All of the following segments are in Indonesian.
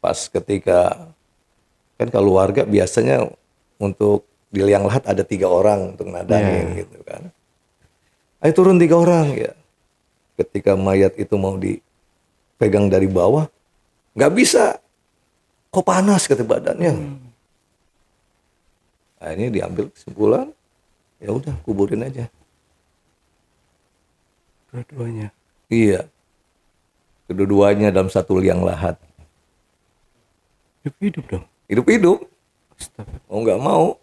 pas ketika kan kalau warga biasanya untuk di liang lahat ada 3 orang untuk nadangin gitu kan. Ayo turun 3 orang ya. Ketika mayat itu mau dipegang dari bawah, nggak bisa. Kok panas kata badannya. Akhirnya diambil kesimpulan, ya udah kuburin aja. Dua-duanya. Iya. Kedua-duanya dalam satu liang lahat. Hidup-hidup dong. Hidup-hidup. Astaga. Mau nggak mau.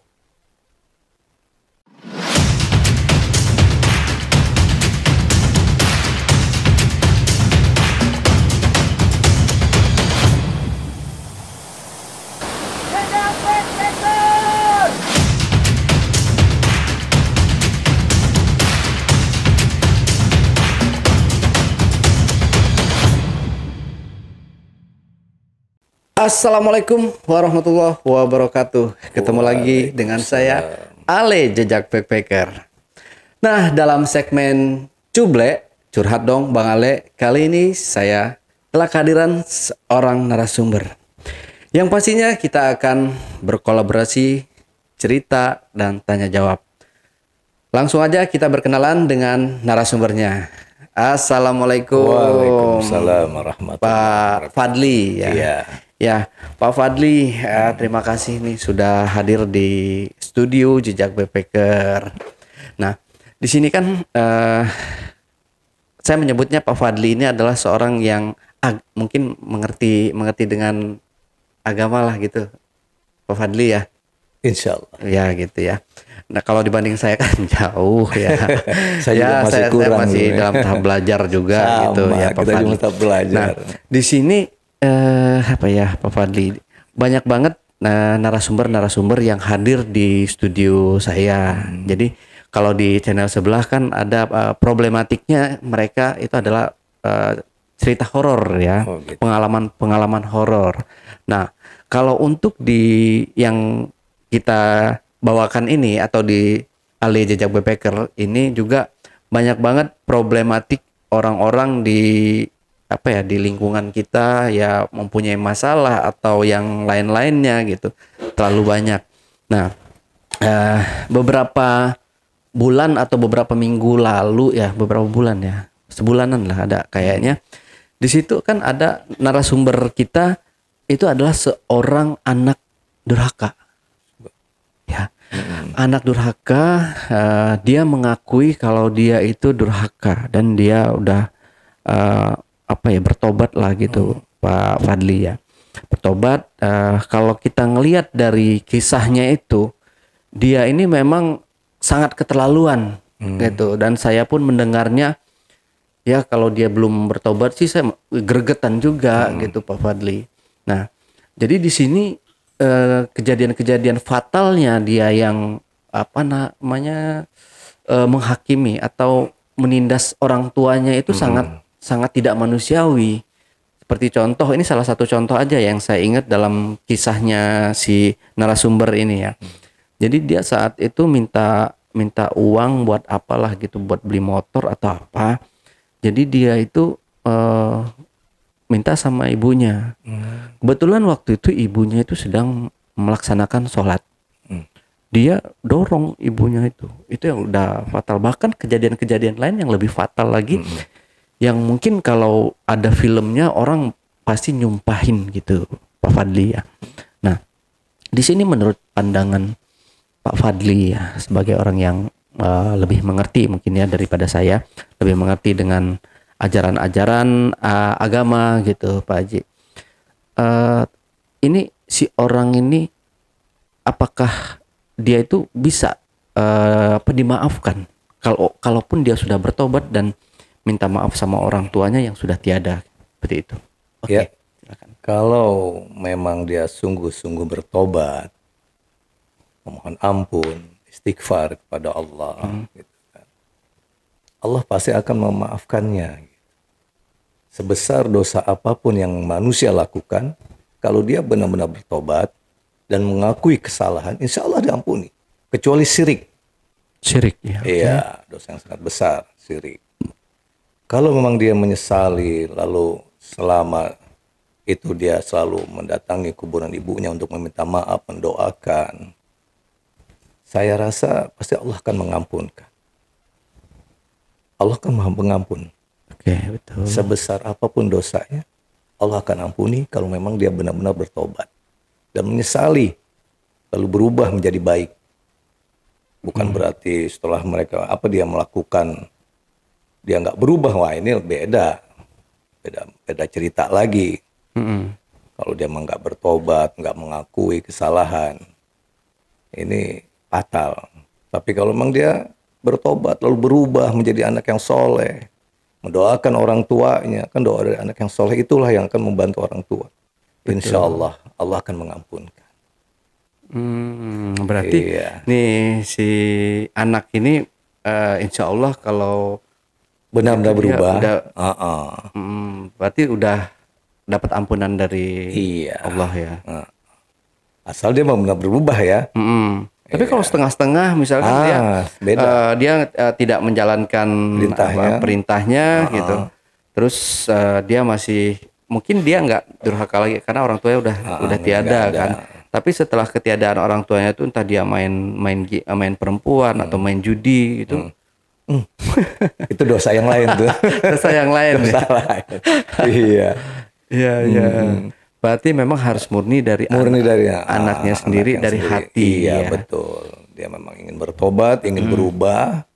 Assalamualaikum warahmatullahi wabarakatuh. Ketemu lagi dengan saya Ale Jejak Backpacker. Nah, dalam segmen Cuble, curhat dong Bang Ale. Kali ini saya telah kehadiran seorang narasumber. Yang pastinya kita akan berkolaborasi, cerita dan tanya jawab. Langsung aja kita berkenalan dengan narasumbernya. Assalamualaikum. Waalaikumsalam warahmatullahi Pak Fadli ya. Iya. Ya, Pak Fadli, terima kasih nih sudah hadir di studio Jejak Backpacker. Nah, di sini kan saya menyebutnya Pak Fadli ini adalah seorang yang mungkin mengerti dengan agama lah gitu, Pak Fadli ya. Insya Allah. Ya gitu ya. Nah, kalau dibanding saya kan jauh ya. Saya juga masih dalam tahap belajar juga gitu ya, Pak kita Fadli. juga tahap belajar. Nah, di sini apa ya Pak Fadli, banyak banget narasumber yang hadir di studio saya. Jadi kalau di channel sebelah kan ada problematiknya mereka itu adalah cerita horor ya, gitu. pengalaman horor. Nah, kalau untuk di yang kita bawakan ini atau di Ale Jejak Backpacker ini juga banyak banget problematik orang-orang di di lingkungan kita ya mempunyai masalah atau yang lain-lainnya gitu, terlalu banyak. Nah, beberapa bulan atau beberapa minggu lalu ya, beberapa bulan ya, sebulanan lah ada kayaknya. Di situ kan ada narasumber kita itu adalah seorang anak durhaka. Ya, anak durhaka, dia mengakui kalau dia itu durhaka dan dia udah bertobat lah gitu, Pak Fadli ya. Bertobat, kalau kita ngelihat dari kisahnya itu, dia ini memang sangat keterlaluan gitu. Dan saya pun mendengarnya, ya kalau dia belum bertobat sih saya gregetan juga gitu, Pak Fadli. Nah, jadi di sini kejadian-kejadian fatalnya dia yang menghakimi atau menindas orang tuanya itu sangat tidak manusiawi. Seperti contoh, ini salah satu contoh aja yang saya ingat dalam kisahnya si narasumber ini ya. Jadi dia saat itu minta uang buat apalah gitu, buat beli motor atau apa. Jadi dia itu minta sama ibunya. Kebetulan waktu itu ibunya itu sedang melaksanakan sholat. Dia dorong ibunya itu yang udah fatal. Bahkan kejadian-kejadian lain yang lebih fatal lagi, yang mungkin kalau ada filmnya orang pasti nyumpahin gitu, Pak Fadli ya. Nah, di sini menurut pandangan Pak Fadli ya, sebagai orang yang lebih mengerti mungkin ya daripada saya, lebih mengerti dengan ajaran-ajaran agama gitu, Pak Haji. Ini si orang ini apakah dia itu bisa dimaafkan kalaupun dia sudah bertobat dan minta maaf sama orang tuanya yang sudah tiada, seperti itu. Oke, Ya, silakan. Kalau memang dia sungguh-sungguh bertobat, memohon ampun, istighfar kepada Allah, gitu kan. Allah pasti akan memaafkannya. Sebesar dosa apapun yang manusia lakukan, kalau dia benar-benar bertobat dan mengakui kesalahan, insya Allah diampuni. Kecuali syirik. Syirik ya. Iya, dosa yang sangat besar, syirik. Kalau memang dia menyesali, lalu selama itu dia selalu mendatangi kuburan ibunya untuk meminta maaf, mendoakan, saya rasa pasti Allah akan mengampunkan. Allah kan Maha Pengampun. Oke, betul. Sebesar apapun dosanya, Allah akan ampuni kalau memang dia benar-benar bertobat dan menyesali, lalu berubah menjadi baik. Bukan berarti setelah mereka dia melakukan, dia nggak berubah, wah ini beda cerita lagi. Kalau dia memang nggak bertobat, nggak mengakui kesalahan, ini fatal. Tapi kalau memang dia bertobat lalu berubah menjadi anak yang soleh, mendoakan orang tuanya, kan doa dari anak yang soleh itulah yang akan membantu orang tua. Insya Allah Allah akan mengampunkan. Berarti Iya. nih si anak ini insya Allah kalau Benar-benar dia berubah. berarti udah dapat ampunan dari Iya. Allah ya. Asal dia benar-benar berubah ya. Tapi kalau setengah-setengah misalkan beda. dia tidak menjalankan perintahnya gitu. Terus dia masih mungkin dia nggak durhaka lagi karena orang tuanya udah tiada kan. Tapi setelah ketiadaan orang tuanya itu entah dia main perempuan atau main judi gitu. Itu dosa yang lain tuh. Dosa yang lain. Dosa lain. Iya. Iya, iya. Berarti memang harus murni dari anaknya sendiri, dari hati. Iya, betul. Dia memang ingin bertobat, ingin berubah,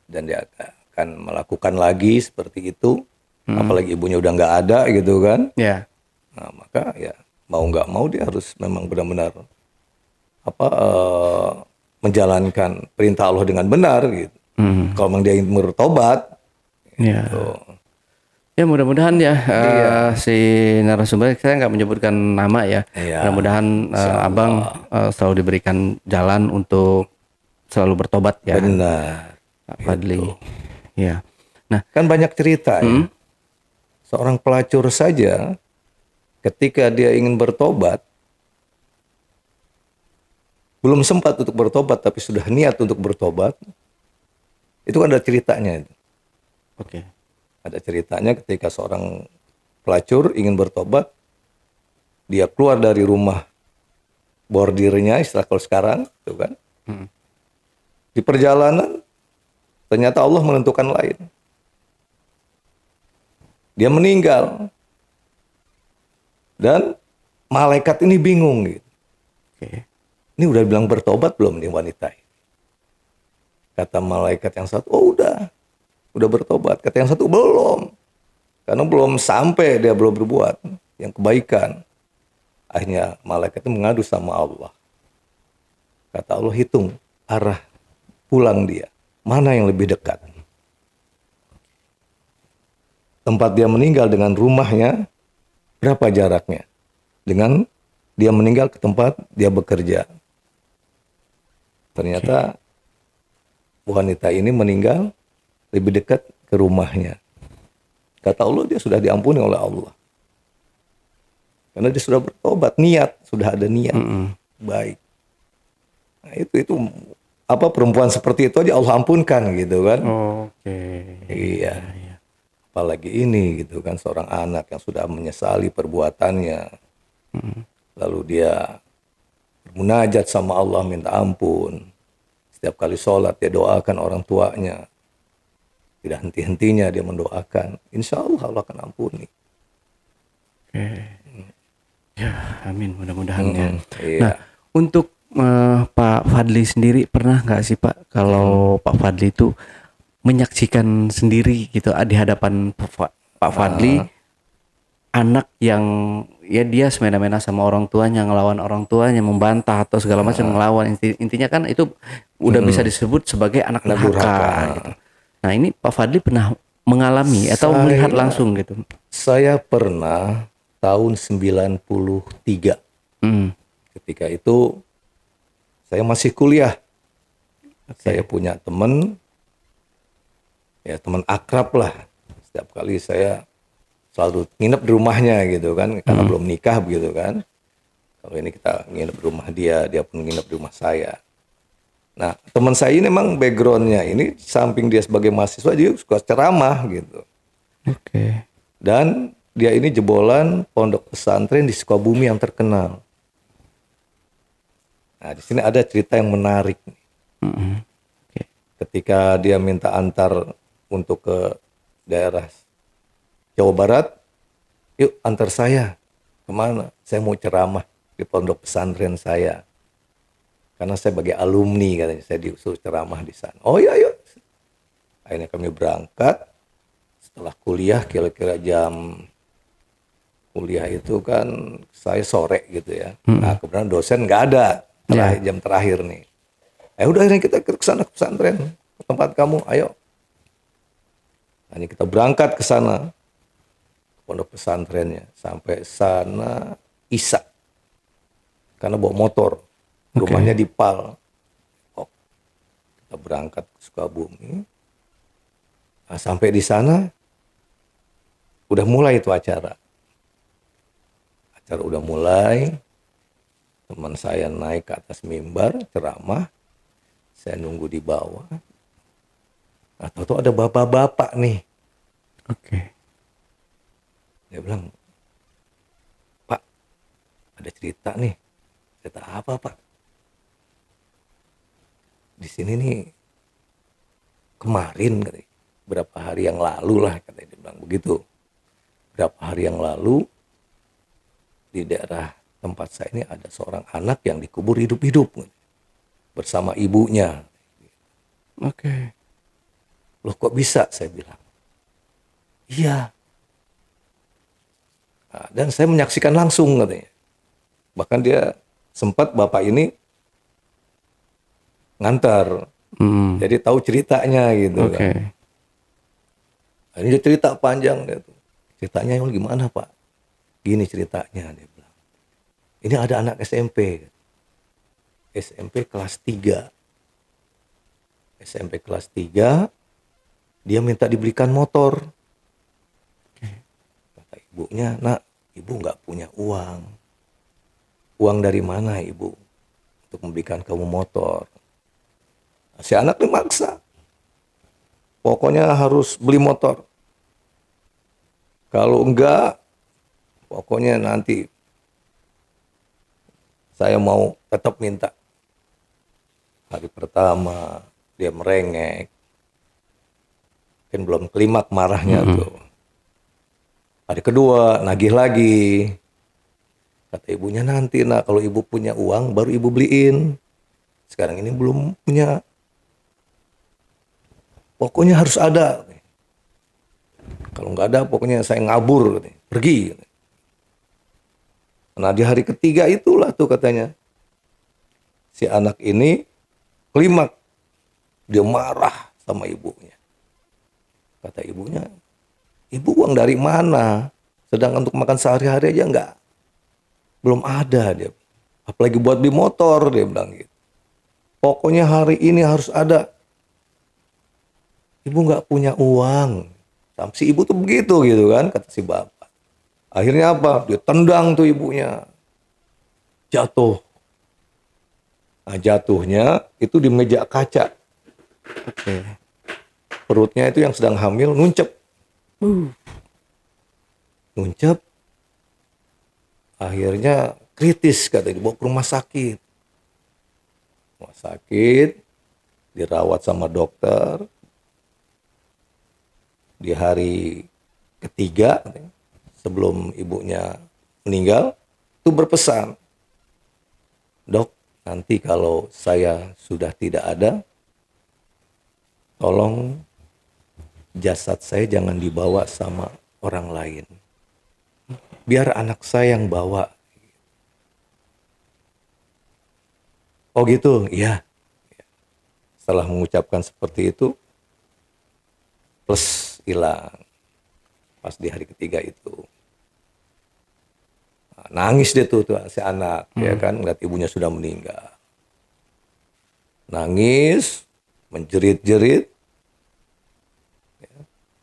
dan dia akan melakukan lagi seperti itu. Apalagi ibunya udah nggak ada gitu kan. Ya. Nah, maka ya mau nggak mau dia harus memang benar-benar menjalankan perintah Allah dengan benar gitu. Kalau memang dia ingin bertobat. Ya. Gitu. Ya mudah-mudahan ya si narasumber, saya nggak menyebutkan nama ya. Mudah-mudahan abang selalu diberikan jalan untuk selalu bertobat ya. Benar. Pak Fadli. Ya. Nah, kan banyak cerita ya. Seorang pelacur saja ketika dia ingin bertobat, belum sempat untuk bertobat tapi sudah niat untuk bertobat. Itu kan ada ceritanya. Oke. Ada ceritanya ketika seorang pelacur ingin bertobat, dia keluar dari rumah bordirnya, istilah kalau sekarang, itu kan. Di perjalanan, ternyata Allah menentukan lain. Dia meninggal. Dan malaikat ini bingung gitu. Oke. Ini udah bilang bertobat belum nih wanita ini? Kata malaikat yang satu, oh udah bertobat. Kata yang satu, belum. Karena belum sampai, dia belum berbuat yang kebaikan. Akhirnya malaikat itu mengadu sama Allah. Kata Allah, hitung arah pulang dia. Mana yang lebih dekat? Tempat dia meninggal dengan rumahnya, berapa jaraknya? Dengan dia meninggal ke tempat dia bekerja. Ternyata wanita ini meninggal lebih dekat ke rumahnya. Kata Allah, dia sudah diampuni oleh Allah. Karena dia sudah bertobat, niat, sudah ada niat. Baik. Nah, itu perempuan seperti itu aja Allah ampunkan gitu kan. Oke. Iya. Apalagi ini gitu kan, seorang anak yang sudah menyesali perbuatannya. Lalu dia bermunajat sama Allah, minta ampun. Setiap kali sholat dia doakan orang tuanya. Tidak henti-hentinya dia mendoakan. Insya Allah Allah akan ampuni. Oke. Ya, amin. Mudah-mudahan ya. Iya. Nah, untuk Pak Fadli sendiri pernah nggak sih Pak, kalau Pak Fadli itu menyaksikan sendiri gitu di hadapan Pak Fadli, anak yang ya dia semena-mena sama orang tuanya, ngelawan orang tuanya, membantah atau segala macam, ngelawan, intinya kan itu udah bisa disebut sebagai anak durhaka gitu. Nah, ini Pak Fadli pernah mengalami atau melihat langsung gitu? Saya pernah tahun 93. Ketika itu saya masih kuliah. Saya punya teman, ya teman akrab lah. Setiap kali saya selalu nginep di rumahnya gitu kan, karena belum nikah begitu kan. Kalau ini kita nginep di rumah dia, dia pun nginep di rumah saya. Nah, teman saya ini memang backgroundnya ini, samping dia sebagai mahasiswa, dia suka ceramah gitu. Oke. Dan dia ini jebolan pondok pesantren di Sukabumi yang terkenal. Nah, di sini ada cerita yang menarik. Oke. Ketika dia minta antar untuk ke daerah Jawa Barat, yuk antar saya. Kemana? Saya mau ceramah di pondok pesantren saya. Karena saya sebagai alumni, katanya, saya disuruh ceramah di sana. Oh iya, yuk. Akhirnya kami berangkat. Setelah kuliah, kira-kira jam kuliah itu kan saya sore gitu ya. Nah, kebetulan dosen nggak ada jam terakhir nih. Udah akhirnya kita ke sana, ke pesantren, ke tempat kamu, ayo. Nah, ini kita berangkat ke sana, ke pondok pesantrennya. Sampai sana Isya. Karena bawa motor, rumahnya di Pal. Oh, kita berangkat ke Sukabumi. Nah, sampai di sana, udah mulai itu acara. Acara udah mulai, teman saya naik ke atas mimbar, ceramah, saya nunggu di bawah. Nah, tahu-tahu ada bapak-bapak nih. Oke. Dia bilang, Pak, ada cerita nih. Cerita apa, Pak? Di sini nih, kemarin, katanya, berapa hari yang lalu lah, katanya, dia bilang begitu. Berapa hari yang lalu, di daerah tempat saya ini ada seorang anak yang dikubur hidup-hidup bersama ibunya. Oke. Loh kok bisa? Saya bilang. Iya. Nah, dan saya menyaksikan langsung katanya. Bahkan dia sempat bapak ini ngantar. Jadi tahu ceritanya gitu kan. Nah, ini dia cerita panjang dia tuh. Ceritanya yang gimana, Pak? Gini ceritanya, dia bilang. Ini ada anak SMP. SMP kelas 3. SMP kelas 3, dia minta dibelikan motor. Kata ibunya, nak, ibu nggak punya uang. Uang dari mana ibu? Untuk membelikan kamu motor. Nah, si anak ini maksa. Pokoknya harus beli motor. Kalau enggak, pokoknya nanti saya mau tetap minta. Hari pertama dia merengek. Kan belum klimak marahnya tuh. Hari kedua nagih lagi. Kata ibunya, nanti nak kalau ibu punya uang baru ibu beliin. Sekarang ini belum punya. Pokoknya harus ada. Kalau nggak ada pokoknya saya ngabur. Pergi. Nah di hari ketiga itulah tuh katanya. Si anak ini klimak. Dia marah sama ibunya. Kata ibunya, ibu uang dari mana? Sedangkan untuk makan sehari-hari aja nggak. Belum ada dia. Apalagi buat beli motor, dia bilang gitu. Pokoknya hari ini harus ada. Ibu nggak punya uang. Sampai si ibu tuh begitu gitu kan, kata si bapak. Akhirnya apa? Dia tendang tuh ibunya. Jatuh. Nah, jatuhnya itu di meja kaca. Oke. Perutnya itu yang sedang hamil nuncep. Nuncep. Akhirnya kritis, katanya dibawa ke rumah sakit. Rumah sakit, dirawat sama dokter. Di hari ketiga, sebelum ibunya meninggal, itu berpesan, Dok, nanti kalau saya sudah tidak ada, tolong jasad saya jangan dibawa sama orang lain. Biar anak saya yang bawa. Oh gitu, iya. Setelah mengucapkan seperti itu, plus hilang. Pas di hari ketiga itu. Nah, nangis dia tuh si anak, ya kan, ngeliat ibunya sudah meninggal. Nangis, menjerit-jerit.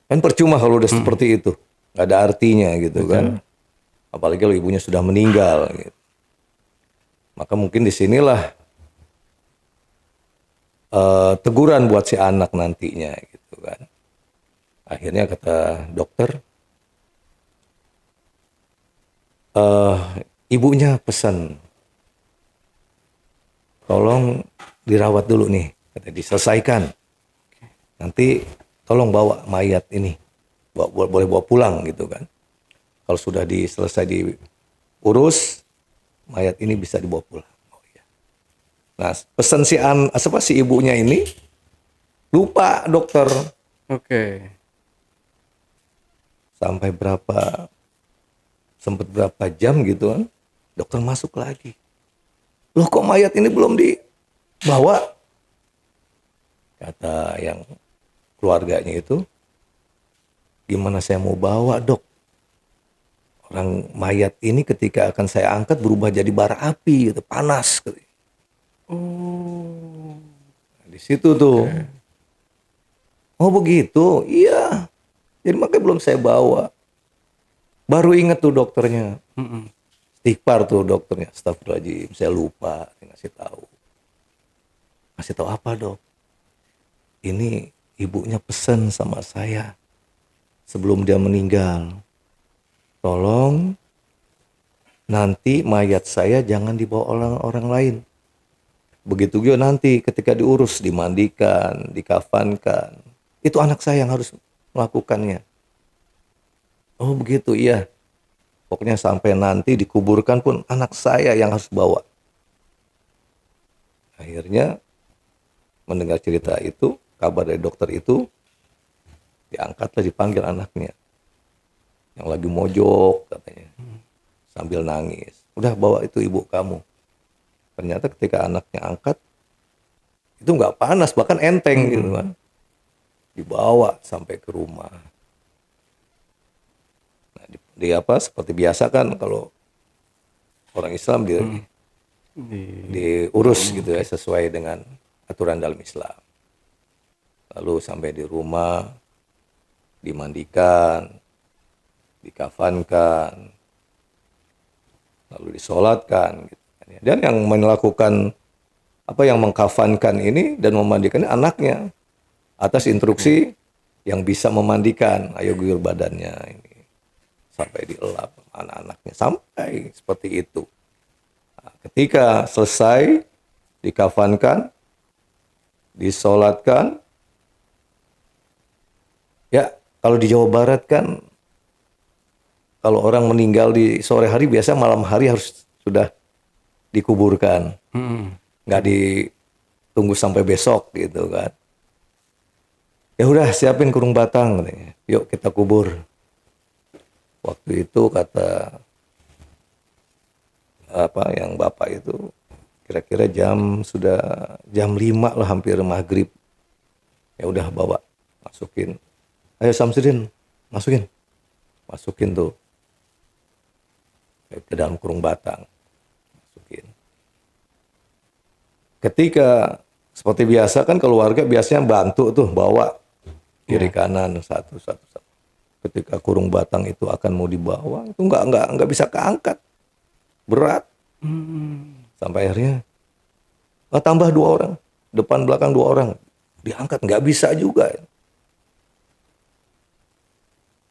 Kan percuma kalau udah seperti itu. Nggak ada artinya gitu kan. Apalagi kalau ibunya sudah meninggal. Gitu. Maka mungkin disinilah teguran buat si anak nantinya gitu kan. Akhirnya kata dokter, eh, ibunya pesan, tolong dirawat dulu nih, kata diselesaikan. Nanti tolong bawa mayat ini, boleh bawa pulang gitu kan. Kalau sudah selesai diurus, mayat ini bisa dibawa pulang. Oh, iya. Nah, pesan si ibunya ini lupa dokter. Oke. Sampai sempat berapa jam gitu kan, dokter masuk lagi. Loh, kok mayat ini belum dibawa? Kata yang keluarganya itu, gimana saya mau bawa, dok? Orang mayat ini ketika akan saya angkat berubah jadi bara api gitu, panas. Oh. Nah, di situ tuh. Oh begitu, iya. Jadi makanya belum saya bawa. Baru ingat tuh dokternya. Istighfar tuh dokternya. Astagfirullahaladzim, saya lupa ngasih tahu. Ngasih tahu apa, dok? Ini ibunya pesan sama saya sebelum dia meninggal. Tolong nanti mayat saya jangan dibawa orang lain. Begitu juga nanti ketika diurus, dimandikan, dikafankan. Itu anak saya yang harus melakukannya. Oh begitu, iya. Pokoknya sampai nanti dikuburkan pun anak saya yang harus bawa. Akhirnya mendengar cerita itu, kabar dari dokter itu, diangkatlah, dipanggil anaknya. Yang lagi mojok katanya, sambil nangis. Udah bawa itu ibu kamu. Ternyata ketika anaknya angkat, itu nggak panas, bahkan enteng gitu kan. Dibawa sampai ke rumah. Nah, seperti biasa kan kalau orang Islam diurus gitu ya, sesuai dengan aturan dalam Islam. Lalu sampai di rumah, dimandikan, dikafankan, lalu disolatkan. Gitu. Dan yang melakukan yang mengkafankan ini dan memandikan ini anaknya, atas instruksi yang bisa memandikan, ayo guyur badannya ini sampai dielap anak-anaknya, sampai seperti itu. Nah, ketika selesai dikafankan, disolatkan, ya kalau di Jawa Barat kan kalau orang meninggal di sore hari biasa malam hari harus sudah dikuburkan, nggak ditunggu sampai besok gitu kan. Ya udah siapin kurung batang, yuk kita kubur. Waktu itu kata yang bapak itu kira-kira sudah jam 5 lah, hampir maghrib. Ya udah bawa, masukin. Ayo Samsudin, masukin tuh ke dalam kurung batang, masukin. Ketika seperti biasa kan keluarga biasanya bantu tuh bawa kiri kanan satu. Ketika kurung batang itu akan mau dibawa, itu nggak bisa keangkat, berat. Sampai akhirnya tambah 2 orang, depan belakang 2 orang, diangkat nggak bisa juga.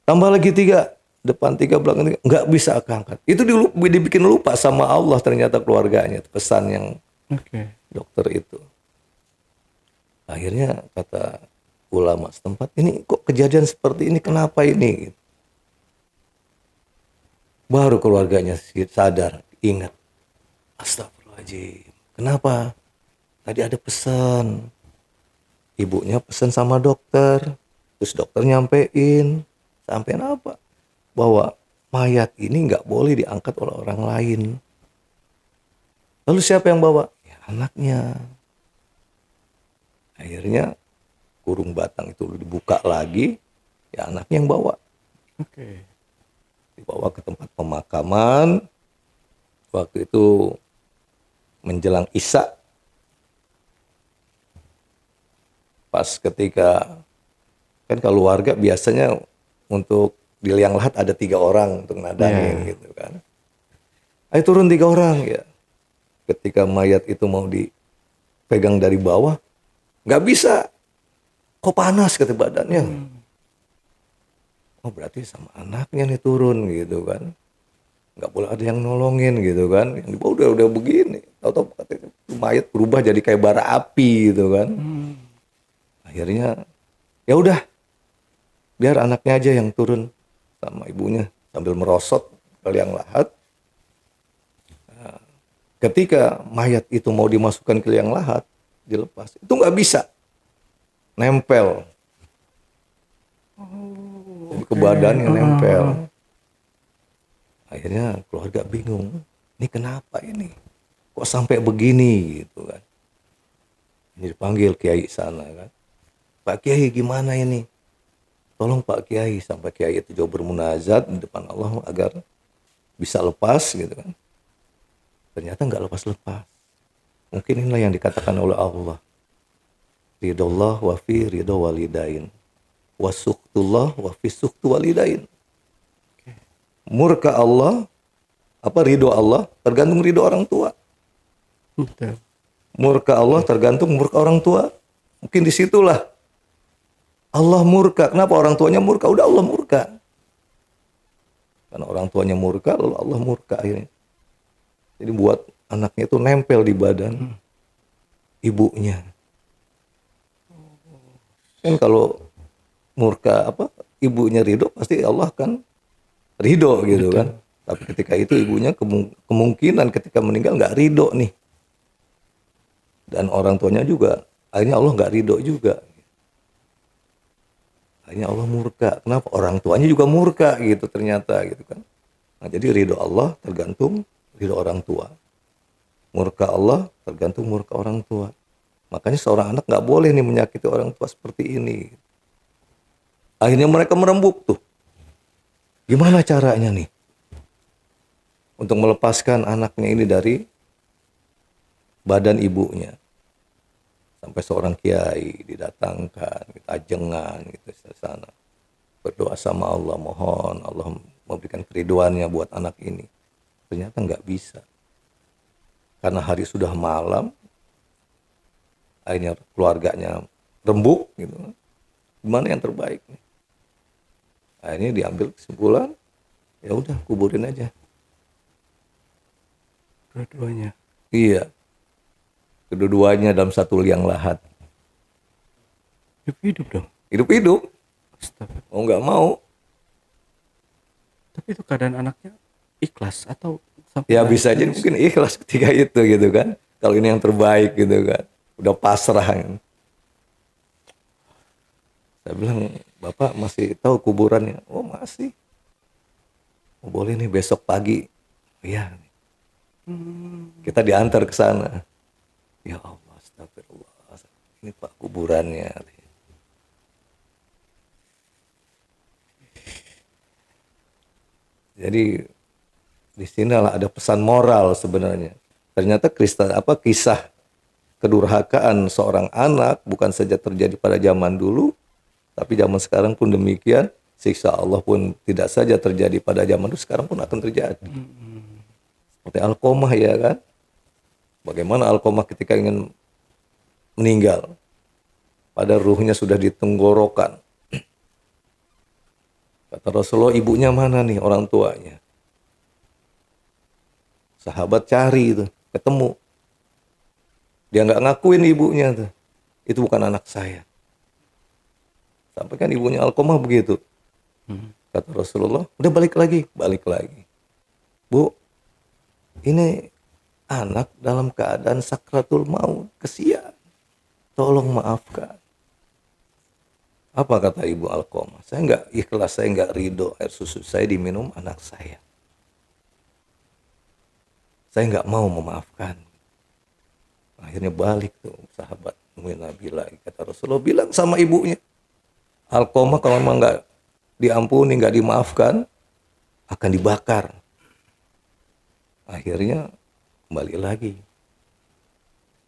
Tambah lagi 3, depan 3 belakang 3, nggak bisa keangkat. Itu dibikin lupa sama Allah ternyata keluarganya, pesan yang dokter itu. Akhirnya kata ulama setempat, ini kok kejadian seperti ini, kenapa ini? Baru keluarganya sadar, ingat, astagfirullahaladzim, kenapa? Tadi ada pesan, ibunya pesan sama dokter, terus dokter nyampein apa? Bahwa mayat ini nggak boleh diangkat oleh orang lain. Lalu siapa yang bawa? Ya, anaknya. Akhirnya kurung batang itu dibuka lagi, ya anaknya yang bawa. Dibawa ke tempat pemakaman. Waktu itu menjelang Isya. Pas ketika kan kalau warga biasanya untuk di liang lahat ada 3 orang untuk nadangin gitu kan. Ayo turun 3 orang ya. Ketika mayat itu mau dipegang dari bawah, nggak bisa. Kok panas kata badannya. Oh berarti sama anaknya nih turun gitu kan. nggak boleh ada yang nolongin gitu kan. Yang di bawah udah begini, tahu-tahu katanya mayat berubah jadi kayak bara api gitu kan. Akhirnya ya udah, biar anaknya aja yang turun sama ibunya sambil merosot ke liang lahat. Ketika mayat itu mau dimasukkan ke liang lahat, dilepas, itu nggak bisa, nempel. Jadi ke badannya nempel. Akhirnya keluarga bingung, ini kenapa ini? Kok sampai begini gitu kan? Jadi dipanggil kiai sana kan, Pak Kiai gimana ini? Tolong Pak Kiai, sampai Kiai itu jauh bermunajat di depan Allah agar bisa lepas gitu kan. Ternyata nggak lepas-lepas. Mungkin inilah yang dikatakan oleh Allah. Ridullah wa fi ridho walidain. Wa suktullah wa fi suktu walidain. Murka Allah, apa ridho Allah, tergantung ridho orang tua. Betul. Murka Allah tergantung murka orang tua. Mungkin disitulah Allah murka. Kenapa orang tuanya murka? Udah Allah murka. Karena orang tuanya murka, lalu Allah murka akhirnya. Jadi buat anaknya itu nempel di badan ibunya. Kan kalau murka apa ibunya ridho, pasti Allah kan ridho gitu kan. Tapi ketika itu ibunya kemungkinan ketika meninggal nggak ridho nih. Dan orang tuanya juga akhirnya Allah nggak ridho juga. Akhirnya Allah murka. Kenapa? Orang tuanya juga murka gitu ternyata gitu kan. Nah, jadi ridho Allah tergantung ridho orang tua. Murka Allah tergantung murka orang tua. Makanya seorang anak nggak boleh nih menyakiti orang tua seperti ini. Akhirnya mereka merembuk tuh. Gimana caranya nih untuk melepaskan anaknya ini dari badan ibunya? Sampai seorang kiai didatangkan, ajengan gitu ke sana. Berdoa sama Allah, mohon Allah memberikan keriduannya buat anak ini. Ternyata nggak bisa. Karena hari sudah malam, akhirnya keluarganya rembuk gitu. Gimana yang terbaik nih? Akhirnya diambil kesimpulan, ya udah kuburin aja. Dua-duanya. Iya. Kedua-duanya dalam satu liang lahat. Hidup-hidup dong. Hidup-hidup. Astaga. Mau nggak mau. Tapi itu keadaan anaknya ikhlas atau sampai Ya nangis? bisa aja mungkin ikhlas ketika itu gitu kan. Kalau ini yang terbaik gitu kan. Udah pasrah. Saya bilang, Bapak masih tahu kuburannya? Oh masih. Oh, boleh nih besok pagi. Iya. Kita diantar ke sana. Ya Allah, astagfirullah. Ini Pak kuburannya. Jadi di sinilah ada pesan moral sebenarnya. Ternyata kisah kedurhakaan seorang anak bukan saja terjadi pada zaman dulu, tapi zaman sekarang pun demikian. Siksa Allah pun tidak saja terjadi pada zaman dulu, sekarang pun akan terjadi. Seperti Alqomah ya kan. Bagaimana Alqomah ketika ingin meninggal, pada ruhnya sudah di tenggorokan. Kata Rasulullah, ibunya mana nih orang tuanya? Sahabat cari itu, ketemu. Dia nggak ngakuin ibunya tuh. Itu bukan anak saya. Sampai kan ibunya Alqomah begitu. Kata Rasulullah, udah balik lagi. Bu, ini anak dalam keadaan sakratul maut, kesian. Tolong maafkan. Apa kata ibu Alqomah? Saya nggak ikhlas, saya nggak ridho air susu saya diminum anak saya. Saya nggak mau memaafkan. Akhirnya balik tuh sahabat nemuin Nabi lagi. Kata Rasulullah bilang sama ibunya, Alqomah kalau memang nggak diampuni, nggak dimaafkan, akan dibakar. Akhirnya kembali lagi.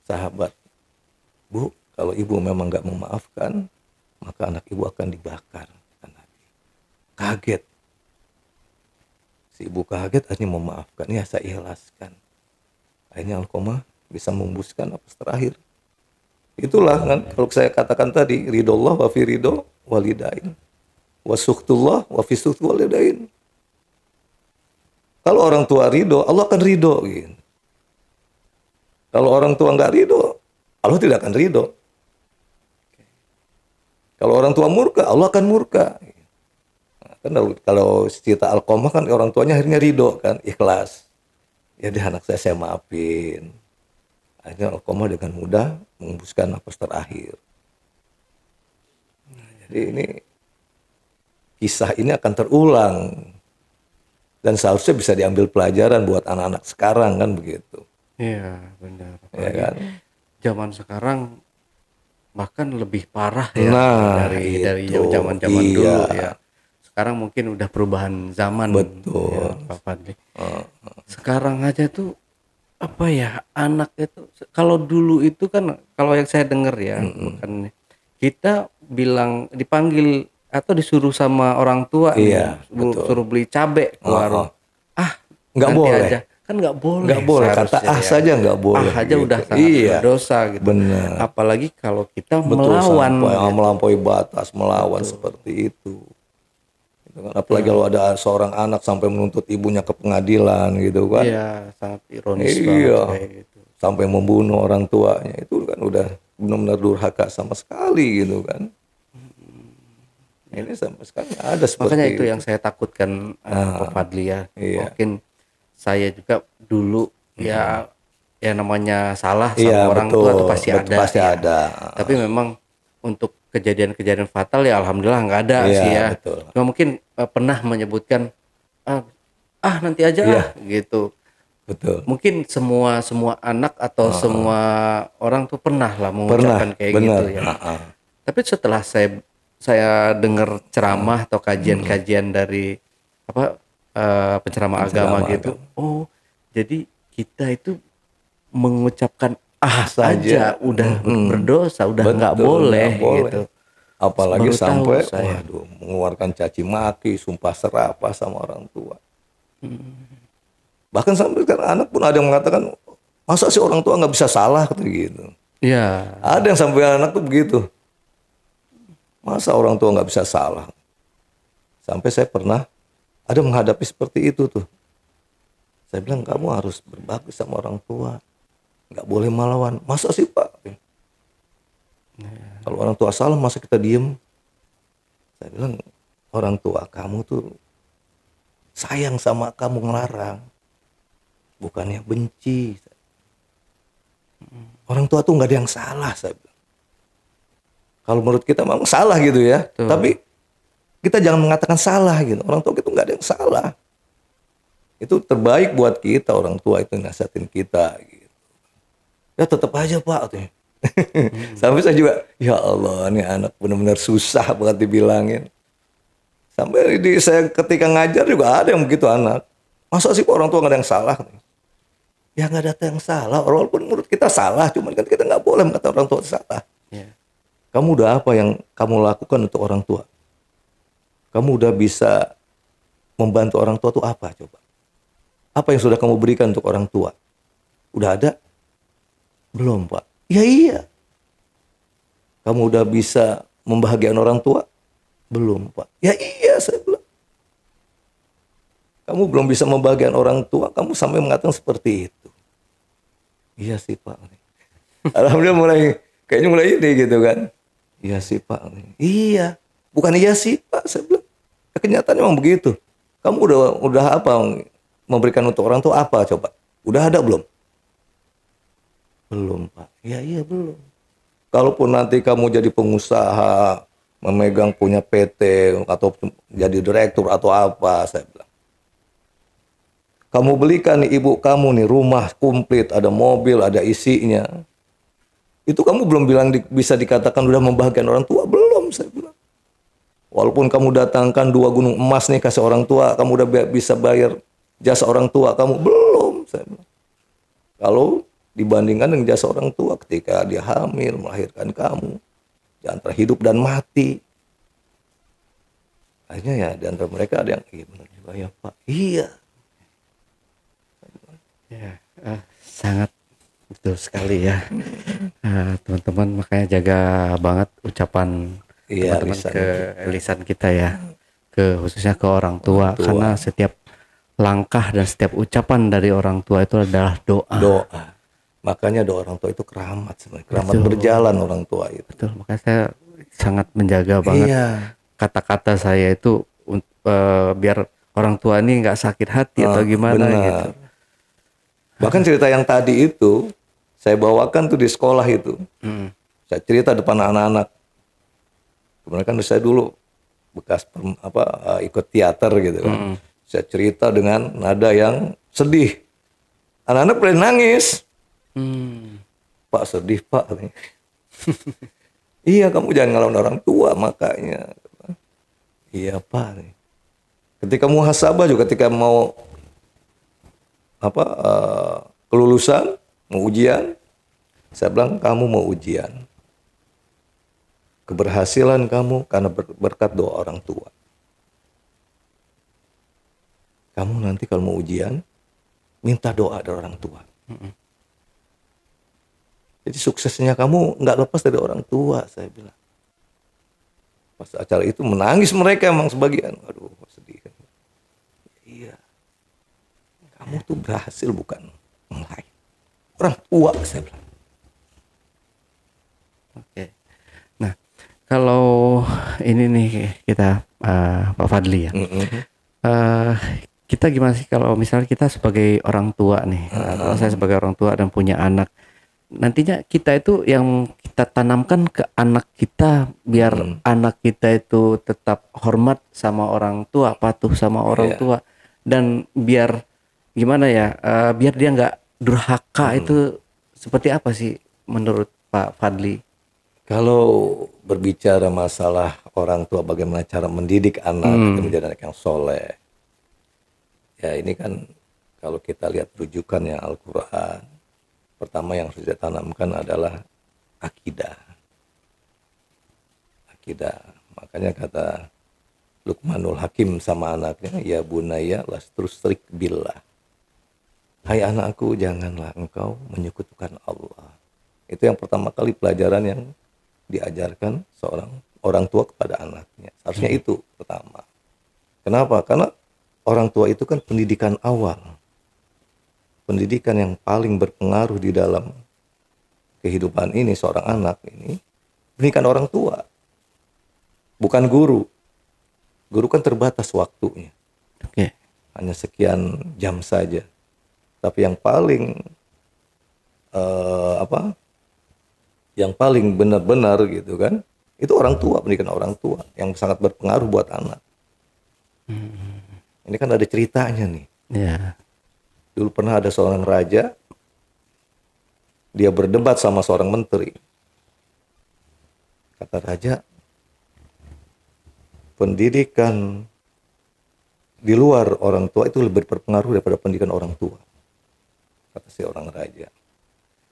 Sahabat, Bu, kalau ibu memang nggak memaafkan, maka anak ibu akan dibakar. Kaget. Si ibu kaget, akhirnya memaafkan. Ya saya ikhlaskan. Akhirnya Alqomah bisa membuskan nafas terakhir. Itulah kan kalau saya katakan tadi, ridullah wa fi ridho walidain. Wa suktullah wa fi sukti walidain. Kalau orang tua ridho, Allah akan ridho. Gitu. Kalau orang tua nggak ridho, Allah tidak akan ridho. Kalau orang tua murka, Allah akan murka. Nah, kan kalau cerita Alqamah kan orang tuanya akhirnya ridho kan, ikhlas. Ya dia anak saya maafin. Akhirnya Alqamah dengan mudah mengembuskan nafas terakhir. Nah, jadi ini kisah ini akan terulang dan seharusnya bisa diambil pelajaran buat anak-anak sekarang kan begitu. Iya, benar. Ya kan? Zaman sekarang bahkan lebih parah ya Nah, dari itu. zaman-zaman Iya. dulu ya. Sekarang mungkin udah perubahan zaman. Betul. Ya, Pak Fadli. Sekarang aja tuh apa ya, anak itu kalau dulu itu kan, kalau yang saya dengar ya, bukan kita bilang dipanggil atau disuruh sama orang tua Iya, nih, betul. suruh beli cabe ke warung. Nggak Nanti boleh. aja. Kan nggak boleh. Nggak boleh, kata seharusnya ya. saja nggak boleh. Aja gitu. udah sangat Iya, berdosa gitu. benar. Apalagi kalau kita Betul, melawan. sampai melampaui batas, melawan seperti itu. Gitu kan. Apalagi kalau ada seorang anak sampai menuntut ibunya ke pengadilan gitu kan. Iya, sangat ironis Iya. banget kayak gitu. Sampai membunuh orang tuanya, itu kan udah benar-benar durhaka sama sekali gitu kan. Ini sampai sekarang ada seperti Makanya itu yang saya takutkan, Pak Fadli ya. Iya. Mungkin saya juga dulu ya namanya salah sama Iya, orang betul, tua tuh pasti betul, ada. pasti ya. ada. Tapi memang untuk kejadian-kejadian fatal ya alhamdulillah nggak ada Iya, sih ya. betul. Cuma mungkin pernah menyebutkan nanti aja Iya. gitu. Betul. Mungkin semua anak atau semua orang tuh pernah lah mengucapkan kayak benar. gitu ya. Tapi setelah saya dengar ceramah atau kajian-kajian dari penceramah agama gitu. Oh, jadi kita itu mengucapkan Saja. aja udah berdosa, udah nggak Betul, boleh nggak boleh. gitu. Apalagi Baru tahu sampai saya. mengeluarkan caci maki, sumpah serapah sama orang tua. Bahkan sampai sekarang anak pun ada yang mengatakan, masa sih orang tua nggak bisa salah gitu. Iya. Ada yang sampai anak tuh begitu. Masa orang tua nggak bisa salah? Sampai saya pernah ada menghadapi seperti itu tuh. Saya bilang kamu harus berbakti sama orang tua, nggak boleh melawan. Masa sih Pak? Kalau orang tua salah masa kita diem? Saya bilang orang tua kamu tuh sayang sama kamu, ngelarang, bukannya benci. Orang tua tuh nggak ada yang salah, saya bilang. Kalau menurut kita memang salah gitu ya, tapi kita jangan mengatakan salah gitu. Orang tua itu nggak ada yang salah. Itu terbaik buat kita, orang tua itu nasihatin kita gitu. Ya tetap aja Pak. Sampai saya juga, ya Allah, ini anak benar-benar susah banget dibilangin. Sampai saya ketika ngajar juga ada yang begitu anak. Masa sih Pak orang tua nggak ada yang salah? Ya nggak ada yang salah. Walaupun menurut kita salah, cuman kan kita nggak boleh mengatakan orang tua salah. Yeah. Kamu udah apa yang kamu lakukan untuk orang tua? Kamu udah bisa membantu orang tua tuh apa coba? Apa yang sudah kamu berikan untuk orang tua? Udah ada? Belum Pak. Ya iya. Kamu udah bisa membahagiakan orang tua? Belum Pak. Ya iya saya bilang. Kamu belum bisa membahagiakan orang tua, kamu sampai mengatakan seperti itu. Iya sih Pak. Alhamdulillah kayaknya mulai ini gitu kan. Iya sih Pak. Iya. Bukan iya sih Pak, saya bilang. Kenyataan memang begitu. Kamu udah apa memberikan untuk orang tua apa coba? Udah ada belum? Belum Pak. Iya belum. Kalaupun nanti kamu jadi pengusaha, memegang punya PT atau jadi direktur atau apa, saya bilang. Kamu belikan nih ibu kamu nih rumah komplit, ada mobil, ada isinya. Itu kamu belum bilang bisa dikatakan udah membahagiakan orang tua, belum saya bilang. Walaupun kamu datangkan 2 gunung emas nih kasih orang tua, kamu udah bisa bayar jasa orang tua kamu, belum saya bilang. Kalau dibandingkan dengan jasa orang tua ketika dia hamil, melahirkan kamu, di antara hidup dan mati. Akhirnya ya di antara mereka ada yang, iya benar juga ya Pak, iya. Ya, sangat betul sekali ya. Teman-teman makanya jaga banget ucapan teman-teman ke lisan kita ya, khususnya ke orang tua. Karena setiap langkah dan setiap ucapan dari orang tua itu adalah doa. Doa. Makanya doa orang tua itu keramat sebenarnya. Keramat Betul. berjalan orang tua itu. Betul, makanya saya sangat menjaga banget Iya. kata-kata saya itu biar orang tua ini nggak sakit hati atau gimana Benar. gitu. Bahkan cerita yang tadi itu saya bawakan tuh di sekolah itu. Saya cerita depan anak-anak. Kemudian kan saya dulu bekas ikut teater gitu kan. Saya cerita dengan nada yang sedih. Anak-anak pada nangis. Pak sedih Pak. Iya kamu jangan ngelawan orang tua makanya. Iya Pak. Ketika muhasabah juga ketika mau kelulusan, mau ujian, saya bilang kamu mau ujian. Keberhasilan kamu karena berkat doa orang tua. Kamu nanti kalau mau ujian, minta doa dari orang tua. Jadi suksesnya kamu nggak lepas dari orang tua, saya bilang. Pas acara itu menangis mereka emang sebagian. Aduh, sedih kan. Iya. Kamu tuh berhasil bukan orang lain. Orang tua, saya bilang. Oke. Nah, kalau ini nih kita Pak Fadli ya. Kita gimana sih kalau misalnya kita sebagai orang tua nih, kalau saya sebagai orang tua dan punya anak, nantinya kita itu yang kita tanamkan ke anak kita biar anak kita itu tetap hormat sama orang tua, patuh sama orang tua, dan biar gimana ya, biar dia nggak durhaka itu seperti apa sih menurut Pak Fadli? Kalau berbicara masalah orang tua bagaimana cara mendidik anak menjadi anak yang soleh, ya ini kan kalau kita lihat rujukannya Al-Quran, pertama yang harus ditanamkan adalah akidah. Akidah. Makanya kata Luqmanul Hakim sama anaknya, ya bunaya lastustrik billah. Hai anakku, janganlah engkau menyekutukan Allah. Itu yang pertama kali pelajaran yang diajarkan seorang orang tua kepada anaknya. Seharusnya itu pertama. Kenapa? Karena orang tua itu kan pendidikan awal. Pendidikan yang paling berpengaruh di dalam kehidupan ini seorang anak ini pendidikan orang tua, bukan guru. Guru kan terbatas waktunya, hanya sekian jam saja. Tapi yang paling yang paling benar-benar gitu kan, itu orang tua, pendidikan orang tua yang sangat berpengaruh buat anak. Ini kan ada ceritanya nih. Ya. Dulu pernah ada seorang raja, dia berdebat sama seorang menteri. Kata raja, pendidikan di luar orang tua itu lebih berpengaruh daripada pendidikan orang tua. Kata si orang raja.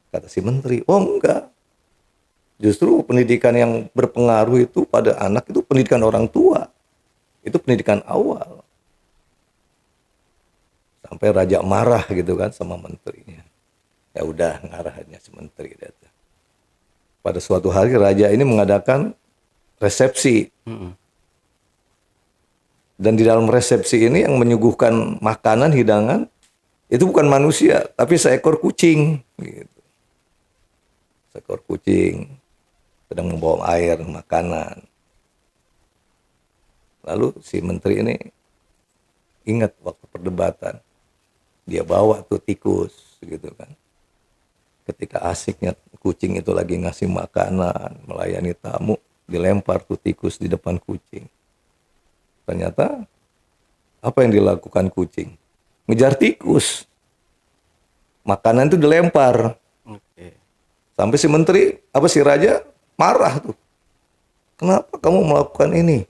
Kata si menteri, oh enggak. Justru pendidikan yang berpengaruh itu pada anak itu pendidikan orang tua. Itu pendidikan awal. Sampai raja marah gitu kan sama menterinya. Ya udah ngarahannya si menteri. Pada suatu hari raja ini mengadakan resepsi. Dan di dalam resepsi ini yang menyuguhkan makanan, hidangan, itu bukan manusia, tapi seekor kucing. Gitu. Seekor kucing sedang membawa air, makanan. Lalu si menteri ini ingat waktu perdebatan. Dia bawa tuh tikus gitu kan. Ketika asiknya kucing itu lagi ngasih makanan, melayani tamu, dilempar tuh tikus di depan kucing. Ternyata apa yang dilakukan kucing? Ngejar tikus. Makanan itu dilempar. Sampai si menteri, si raja marah tuh. Kenapa kamu melakukan ini?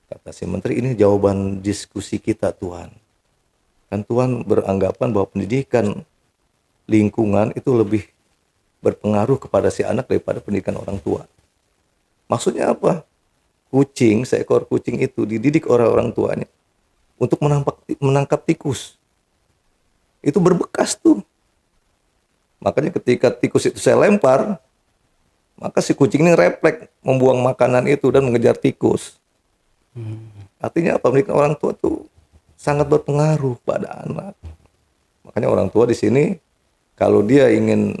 Kata si menteri, ini jawaban diskusi kita Tuhan. Kan Tuhan beranggapan bahwa pendidikan lingkungan itu lebih berpengaruh kepada si anak daripada pendidikan orang tua. Maksudnya apa? Kucing, seekor kucing itu dididik oleh orang tuanya untuk menangkap tikus. Itu berbekas tuh. Makanya ketika tikus itu saya lempar, maka si kucing ini refleks membuang makanan itu dan mengejar tikus. Artinya apa? Pendidikan orang tua tuh sangat berpengaruh pada anak. Makanya orang tua di sini kalau dia ingin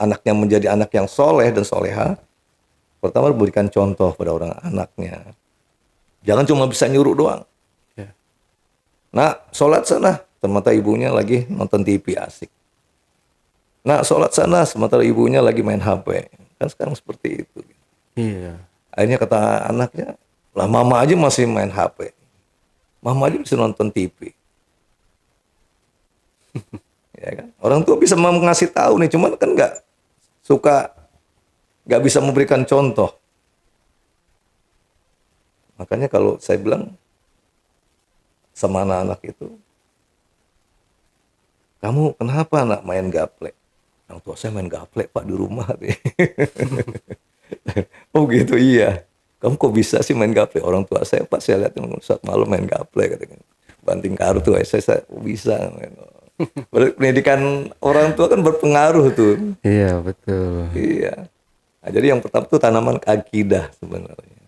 anaknya menjadi anak yang soleh dan soleha, pertama berikan contoh pada orang anaknya. Jangan cuma bisa nyuruh doang. Ya. Nah, sholat sana, ternyata ibunya lagi nonton TV asik. Nah, sholat sana, sementara ibunya lagi main HP. Kan sekarang seperti itu. Iya. Akhirnya kata anaknya, lah mama aja masih main HP. Mama aja bisa nonton TV. Ya kan? Orang tua bisa ngasih tahu nih, cuman kan nggak bisa memberikan contoh. Makanya kalau saya bilang sama anak-anak itu, kamu kenapa anak main gaplek? Orang tua saya main gaplek Pak di rumah. Oh gitu, iya. Kamu kok bisa sih main gaplek? Orang tua saya Pak, saya lihat saat malam main gaplek katanya. Banting kartu, saya bisa. Pendidikan orang tua kan berpengaruh tuh. Iya, betul. Iya. Nah, jadi yang pertama tuh tanaman akidah sebenarnya.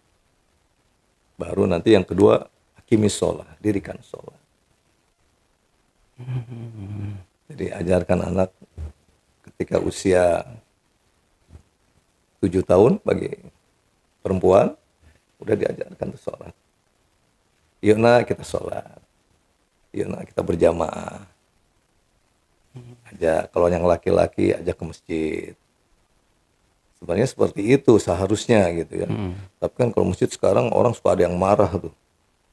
Baru nanti yang kedua hakimis sholat, dirikan sholat. Jadi ajarkan anak ketika usia 7 tahun bagi perempuan udah diajarkan tuh sholat. Yuk nak kita sholat. Yuk nak kita berjamaah. Kalau yang laki-laki ajak ke masjid. Sebenarnya seperti itu seharusnya gitu ya. Tapi kan kalau masjid sekarang orang suka ada yang marah tuh.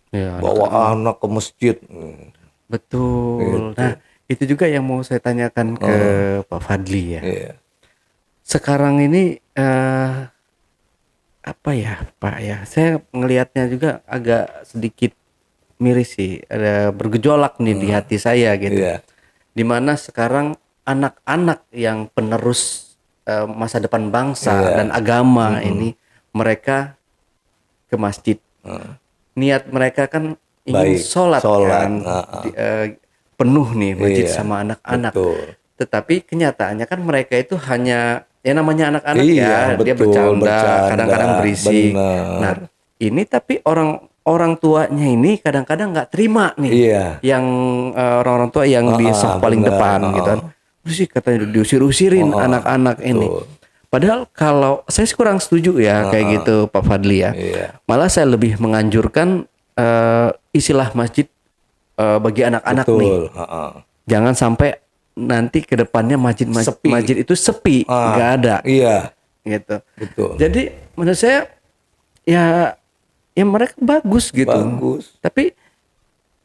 Ya, Bawa anak ke masjid. Betul. Gitu. Nah, itu juga yang mau saya tanyakan ke Pak Fadli ya. Iya. Sekarang ini apa ya Pak ya? Saya ngelihatnya juga agak sedikit miris sih. Ada bergejolak nih di hati saya gitu. Iya. Dimana sekarang anak-anak yang penerus masa depan bangsa dan agama ini mereka ke masjid. Niat mereka kan ingin Baik, sholat kan, penuh nih masjid sama anak-anak. Betul. Tetapi kenyataannya kan mereka itu hanya ya namanya anak-anak Iya, dia betul, bercanda, kadang-kadang berisik. benar. Nah, ini tapi orang tuanya ini kadang-kadang nggak terima nih, Iya. yang orang-orang tua yang di saf paling benar. depan gitu kan. Berisik katanya diusir-usirin anak-anak ini. Padahal kalau saya sih kurang setuju ya kayak gitu Pak Fadli ya. Iya. Malah saya lebih menganjurkan istilah masjid bagi anak-anak nih. Jangan sampai nanti ke depannya masjid itu sepi, nggak ada. Iya. Gitu. Betul. Jadi menurut saya ya mereka bagus gitu. Bagus. Tapi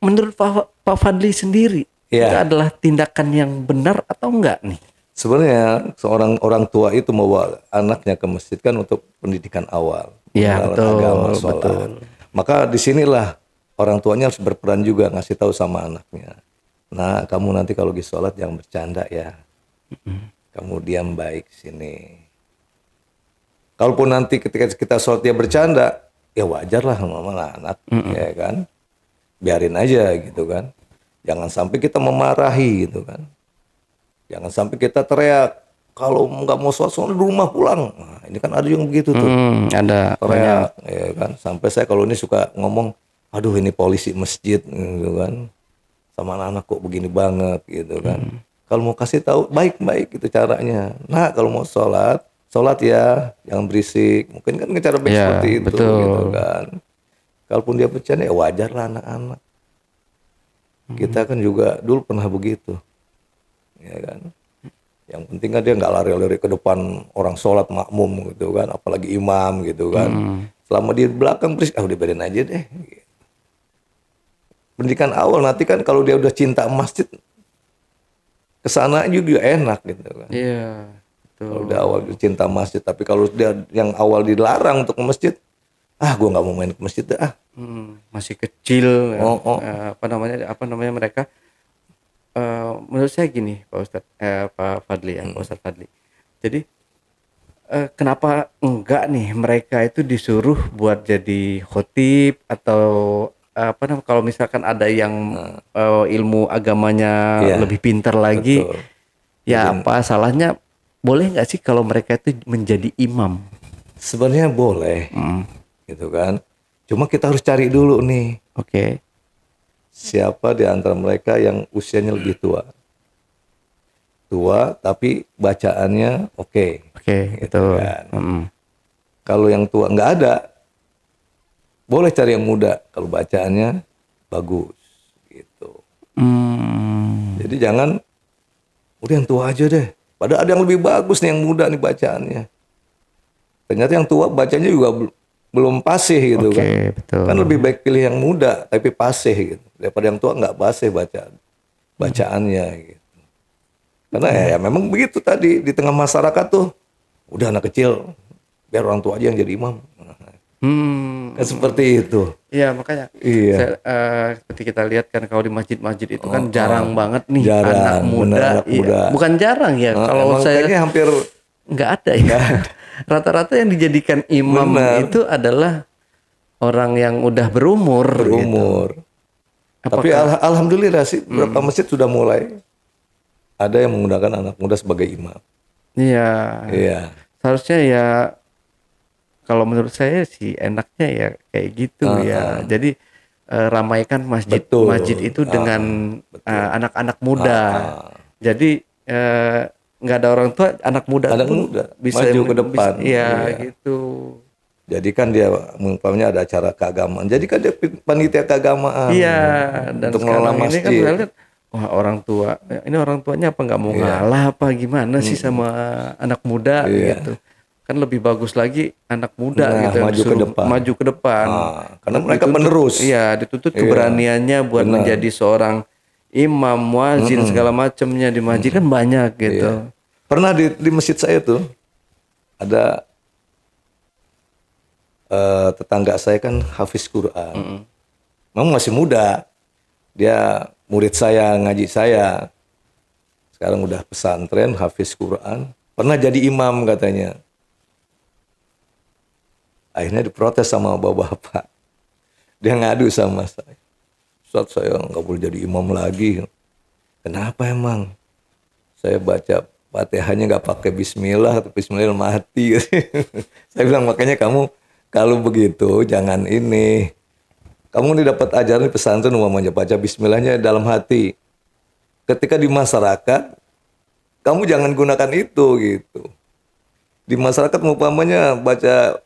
menurut Pak Fadli sendiri itu adalah tindakan yang benar atau enggak nih? Sebenarnya seorang orang tua itu membawa anaknya ke masjid kan untuk pendidikan awal, agama, sholat. Betul. Maka disinilah orang tuanya harus berperan juga ngasih tahu sama anaknya. Nah, kamu nanti kalau lagi sholat jangan bercanda ya. Kamu diam baik sini. Kalaupun nanti ketika kita sholat dia bercanda, ya wajar lah sama anak, ya kan. Biarin aja gitu kan. Jangan sampai kita memarahi gitu kan. Jangan sampai kita teriak, kalau nggak mau sholat di rumah pulang. Nah, ini kan ada yang begitu tuh. Ada teriak, ya kan. Sampai saya kalau ini suka ngomong, aduh ini polisi masjid gitu kan. Sama anak-anak kok begini banget gitu kan. Kalau mau kasih tahu baik-baik itu caranya. Nah, kalau mau sholat ya, jangan berisik. Mungkin kan cara baik seperti itu gitu kan. Kalaupun dia bercanda ya wajar lah anak-anak. Kita kan juga dulu pernah begitu. Ya kan. Yang penting kan dia nggak lari-lari ke depan orang sholat makmum gitu kan, apalagi imam gitu kan. Selama di belakang berisik, udah biarin aja deh. Pendidikan awal nanti kan kalau dia udah cinta masjid, kesana juga enak gitu kan. Iya. Kalau udah awal cinta masjid, tapi kalau dia yang awal dilarang untuk ke masjid, gue nggak mau main ke masjid dah. Masih kecil. Apa namanya mereka? Menurut saya gini Pak Ustadz, Pak Fadli ya, Pak Ustadz Fadli. Jadi kenapa enggak nih mereka itu disuruh buat jadi khotib atau kalau misalkan ada yang ilmu agamanya lebih pintar lagi, ya apa salahnya? Boleh nggak sih kalau mereka itu menjadi imam? Sebenarnya boleh, gitu kan. Cuma kita harus cari dulu nih, Oke. siapa di antara mereka yang usianya lebih tua. Tua tapi bacaannya oke. Oke, Gitu betul. kan. Kalau yang tua nggak ada, boleh cari yang muda kalau bacaannya bagus gitu. Hmm. Jadi jangan udah yang tua aja deh. Padahal ada yang lebih bagus nih yang muda nih bacaannya. Ternyata yang tua bacanya juga belum fasih gitu kan. Oke, betul. Kan lebih baik pilih yang muda tapi fasih gitu daripada yang tua nggak fasih bacaannya gitu. Karena ya memang begitu tadi di tengah masyarakat tuh udah anak kecil biar orang tua aja yang jadi imam. Kan seperti itu. Iya, makanya Iya. seperti kita lihat kan kalau di masjid-masjid itu kan jarang banget nih Jarang, anak muda. bener, anak Iya, muda. bukan jarang ya. Kalau Emang saya kayaknya hampir nggak ada ya. Rata-rata yang dijadikan imam Benar. itu adalah orang yang udah berumur. Gitu. berumur. Tapi alhamdulillah sih beberapa masjid sudah mulai ada yang menggunakan anak muda sebagai imam. Iya. Iya. Seharusnya ya kalau menurut saya sih enaknya ya kayak gitu ya. Jadi ramaikan Betul. masjid itu dengan anak-anak muda. Jadi nggak ada orang tua, anak muda Anak pun muda bisa maju ke depan. Iya, Iya. gitu. Jadi kan dia umpamanya ada acara keagamaan. Jadi kan dia panitia keagamaan. Iya, dan untuk mengelola sekarang ini kan masjid. saya lihat wah orang tua, ini orang tuanya apa nggak mau ngalah apa gimana sih sama anak muda gitu. Kan lebih bagus lagi anak muda Nah, gitu yang maju ke disuruh depan. maju ke depan. Karena mereka penerus. Iya, dituntut keberaniannya buat menjadi seorang imam, muazin segala macamnya di masjid kan banyak gitu. Pernah di masjid saya tuh ada tetangga saya kan hafiz Quran. Memang masih muda. Dia murid saya, ngaji saya. Sekarang udah pesantren, hafiz Quran. Pernah jadi imam katanya. Akhirnya diprotes sama bapak-bapak. Dia ngadu sama saya. Ustaz, saya nggak boleh jadi imam lagi. Kenapa emang? Saya baca Fatihahnya nggak pakai bismillah, tapi bismillah mati. Saya bilang makanya kamu kalau begitu jangan ini. Kamu ini dapat ajaran di pesantren umpamanya baca bismillahnya dalam hati. Ketika di masyarakat, kamu jangan gunakan itu gitu. Di masyarakat umpamanya baca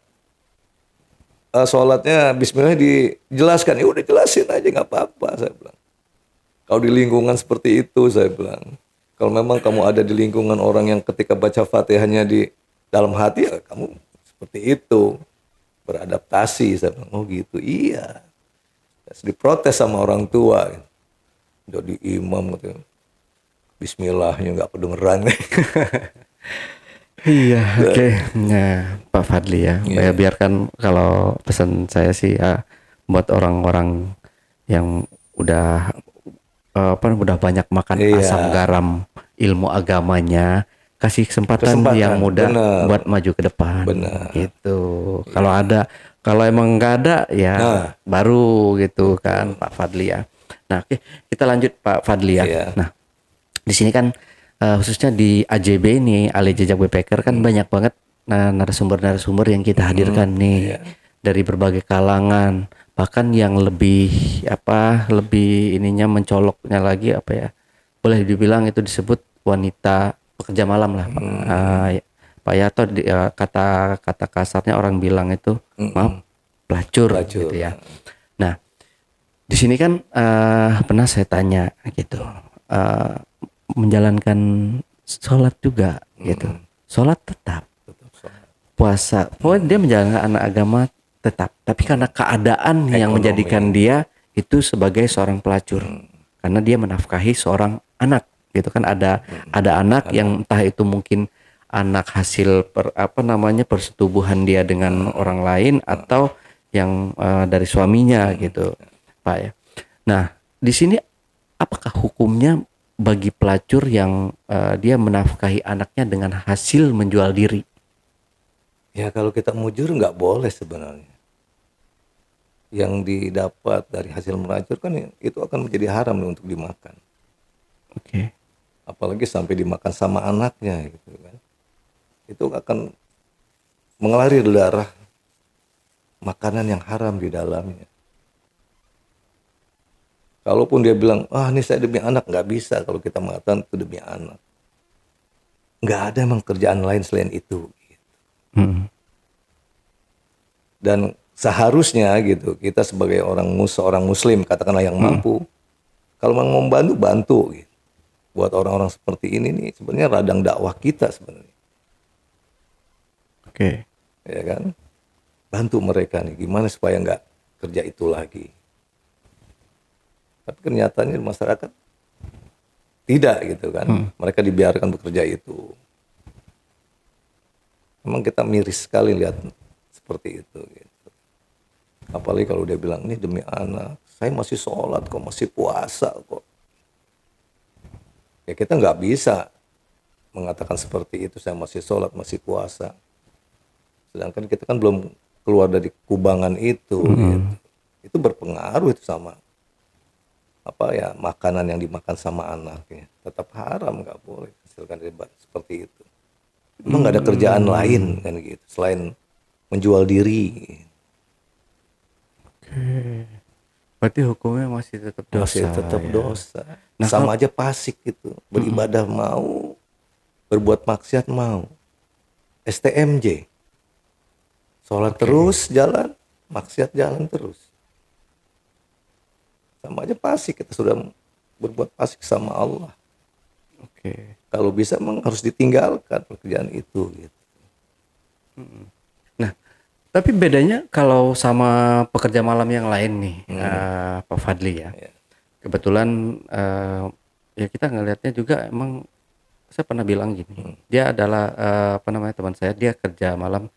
sholatnya bismillah dijelaskan, ya udah jelasin aja nggak apa-apa saya bilang. Kalau di lingkungan seperti itu saya bilang. Kalau memang kamu ada di lingkungan orang yang ketika baca Fatihahnya di dalam hati ya kamu seperti itu. Beradaptasi saya bilang, oh gitu. Iya. Terus diprotes sama orang tua. Jadi imam gitu. Bismillahnya nggak kedengeran. Iya, oke. Nah, Pak Fadli ya, ya biarkan kalau pesan saya sih ya, buat orang-orang yang udah udah banyak makan asam garam ilmu agamanya, kasih kesempatan yang muda buat maju ke depan. Gitu. Kalau ada, kalau emang nggak ada ya baru gitu kan Pak Fadli ya. Nah, oke, kita lanjut Pak Fadli ya. Nah, di sini kan khususnya di AJB ini, Ali Jejak Backpacker kan banyak banget narasumber-narasumber yang kita hadirkan nih dari berbagai kalangan, bahkan yang lebih lebih ininya mencoloknya lagi boleh dibilang itu disebut wanita pekerja malam lah Pak Yato, kata kasarnya orang bilang itu maaf pelacur gitu ya. Nah, di sini kan pernah saya tanya gitu, menjalankan sholat juga gitu, sholat tetap, puasa, pokoknya dia menjalankan anak agama tetap, tapi karena keadaan yang menjadikan dia itu sebagai seorang pelacur, karena dia menafkahi seorang anak gitu kan, ada anak yang entah itu mungkin anak hasil persetubuhan dia dengan orang lain atau yang dari suaminya gitu Pak ya. Nah di sini apakah hukumnya bagi pelacur yang dia menafkahi anaknya dengan hasil menjual diri? Ya kalau kita mujur nggak boleh sebenarnya. Yang didapat dari hasil melacur kan itu akan menjadi haram untuk dimakan. Oke. Apalagi sampai dimakan sama anaknya gitu kan. Itu akan mengalir darah makanan yang haram di dalamnya. Kalaupun dia bilang, ini saya demi anak, nggak bisa kalau kita mengatakan itu demi anak. Nggak ada emang kerjaan lain selain itu. Dan seharusnya gitu, kita sebagai orang muslim, katakanlah yang mampu, kalau mau membantu, bantu. Gitu. Buat orang-orang seperti ini nih, sebenarnya ladang dakwah kita sebenarnya. Oke. Ya kan? Bantu mereka nih, gimana supaya nggak kerja itu lagi. Tapi kenyataannya masyarakat tidak gitu kan. Mereka dibiarkan bekerja itu. Memang kita miris sekali lihat seperti itu. Gitu. Apalagi kalau dia bilang, ini demi anak. Saya masih sholat kok, masih puasa kok. Ya kita nggak bisa mengatakan seperti itu. Saya masih sholat, masih puasa. Sedangkan kita kan belum keluar dari kubangan itu. Gitu. Itu berpengaruh itu sama makanan yang dimakan sama anaknya. Tetap haram, nggak boleh hasilkan debat seperti itu. Memang nggak ada kerjaan lain kan gitu selain menjual diri. Oke. Berarti hukumnya masih tetap dosa. Masih tetap dosa. Nah, sama aja fasik gitu. Beribadah mau, berbuat maksiat mau. STMJ. Sholat terus jalan, maksiat jalan terus. Sama aja fasik, kita sudah berbuat fasik sama Allah. Oke. Kalau bisa memang harus ditinggalkan pekerjaan itu gitu. Nah, tapi bedanya kalau sama pekerja malam yang lain nih, Pak Fadli ya. Kebetulan ya kita ngelihatnya juga emang saya pernah bilang gini. Dia adalah teman saya, dia kerja malam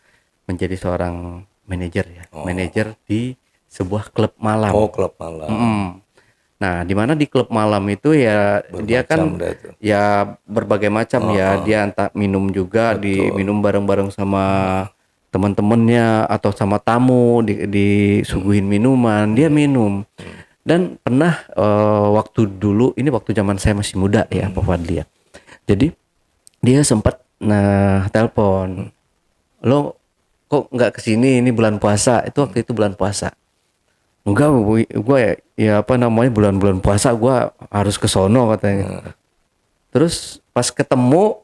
menjadi seorang manajer ya. Manajer di sebuah klub malam. Oh, klub malam. Nah, di mana di klub malam itu ya dia kan ya berbagai macam ya. Dia entah minum juga, diminum bareng-bareng sama teman-temannya atau sama tamu, disuguhin minuman, dia minum. Dan pernah waktu dulu, ini waktu zaman saya masih muda ya Pak Fadli ya. Jadi dia sempat telepon, lo kok nggak kesini, ini bulan puasa. Itu waktu itu bulan puasa. Enggak, gue ya bulan-bulan puasa gue harus ke sono katanya. Terus pas ketemu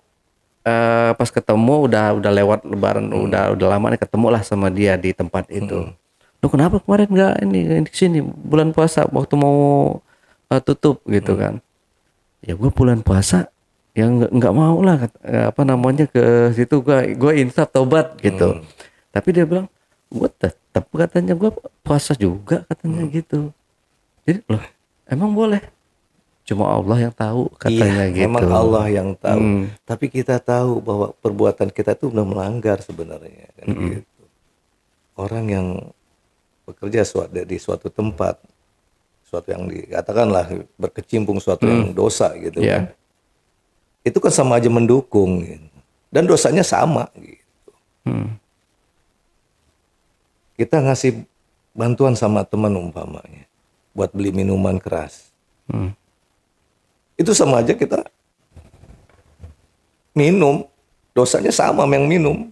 udah lewat lebaran, udah lama nih ketemu lah sama dia di tempat itu. Lu kenapa kemarin nggak ini sini bulan puasa waktu mau tutup gitu kan? Ya gue bulan puasa yang nggak mau lah ke situ, gue insaf tobat gitu. Tapi dia bilang gue tetap katanya gue puasa juga katanya gitu. Jadi loh emang boleh? Cuma Allah yang tahu katanya gitu. Memang Allah yang tahu. Tapi kita tahu bahwa perbuatan kita itu udah melanggar sebenarnya kan gitu. Orang yang bekerja di suatu tempat, suatu yang dikatakanlah berkecimpung suatu yang dosa gitu kan. Itu kan sama aja mendukung gitu. Dan dosanya sama gitu. Kita ngasih bantuan sama teman umpamanya buat beli minuman keras. Itu sama aja kita minum, dosanya sama sama yang minum.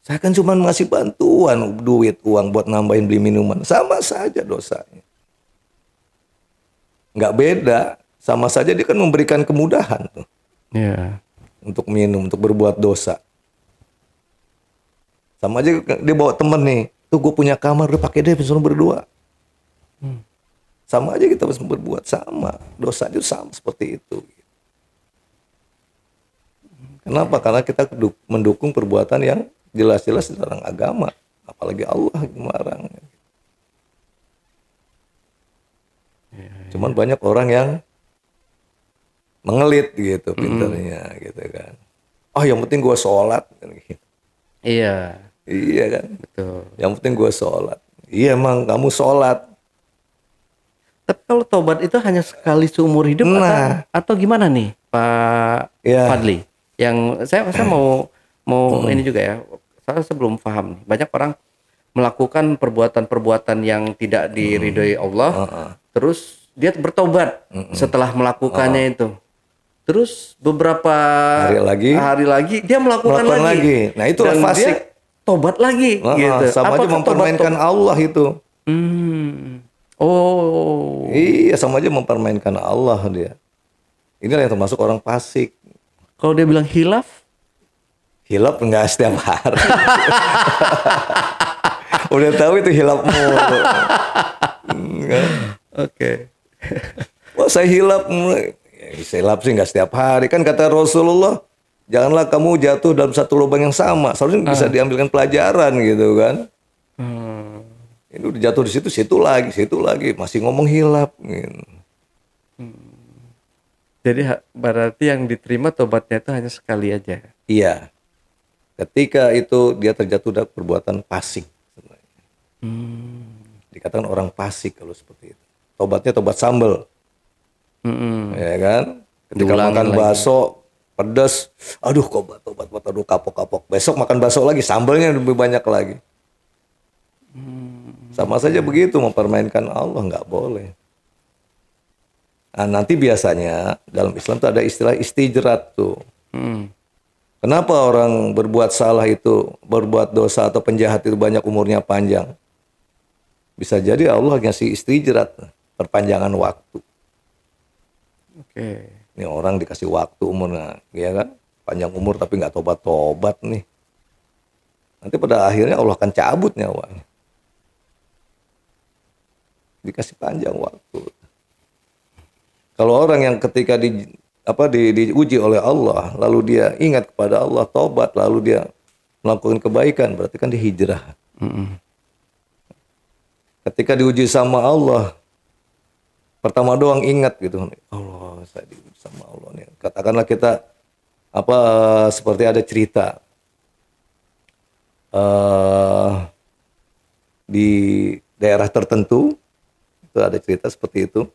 Saya kan cuma ngasih bantuan uang buat nambahin beli minuman, sama saja dosanya. Nggak beda, sama saja dia kan memberikan kemudahan tuh. Untuk minum, untuk berbuat dosa. Sama aja dia bawa temen nih, tuh gue punya kamar, udah pakai deh, suruh berdua. Sama aja kita harus berbuat sama, dosa itu sama seperti itu. Kenapa? Karena kita mendukung perbuatan yang jelas-jelas dilarang agama, apalagi Allah yang melarang. Cuman banyak orang yang mengelit gitu, pinternya gitu kan. Yang penting gue sholat. Iya. Iya kan? Betul. Yang penting gue sholat. Iya emang kamu sholat. Tapi kalau tobat itu hanya sekali seumur hidup atau gimana nih Pak Fadli? Yang saya mau ini juga ya. Saya sebelum paham nih. Banyak orang melakukan perbuatan-perbuatan yang tidak diridhoi Allah, terus dia bertobat setelah melakukannya itu. Terus beberapa hari lagi dia melakukan lagi. Nah itulah fasik. tobat lagi gitu. Sama aja Apakah mempermainkan Allah itu. Oh. Iya, sama aja mempermainkan Allah dia. Inilah yang termasuk orang fasik. Kalau dia bilang hilaf? Hilaf enggak setiap hari. Udah tahu itu hilaf mulu. Oke. Wah, saya hilaf. Saya hilaf sih enggak setiap hari. Kan kata Rasulullah, janganlah kamu jatuh dalam satu lubang yang sama. Seharusnya bisa diambilkan pelajaran gitu kan. Ini udah jatuh di situ lagi. Masih ngomong hilaf. Gitu. Jadi berarti yang diterima tobatnya itu hanya sekali aja. Iya. Ketika itu dia terjatuh dalam perbuatan fasik. Dikatakan orang fasik kalau seperti itu. Tobatnya tobat sambal. Ya kan? Ketika Diulangi makan lagi. bakso pedas, aduh tobat, aduh kapok. Besok makan bakso lagi, sambalnya lebih banyak lagi. Sama saja begitu, mempermainkan Allah nggak boleh. Nah, nanti biasanya dalam Islam tuh ada istilah istijrat tuh. Kenapa orang berbuat salah itu, berbuat dosa atau penjahat itu banyak umurnya panjang? Bisa jadi Allah ngasih istijrat, perpanjangan waktu. Oke. Ini orang dikasih waktu umurnya, ya kan? Panjang umur tapi nggak tobat nih. Nanti pada akhirnya Allah akan cabut nyawanya. Dikasih panjang waktu. Kalau orang yang ketika diuji oleh Allah, lalu dia ingat kepada Allah, tobat, lalu dia melakukan kebaikan, berarti kan dia hijrah. Ketika diuji sama Allah, pertama doang ingat gitu, Allah, saya diuji sama Allah nih. Katakanlah kita seperti ada cerita di daerah tertentu, itu ada cerita seperti itu.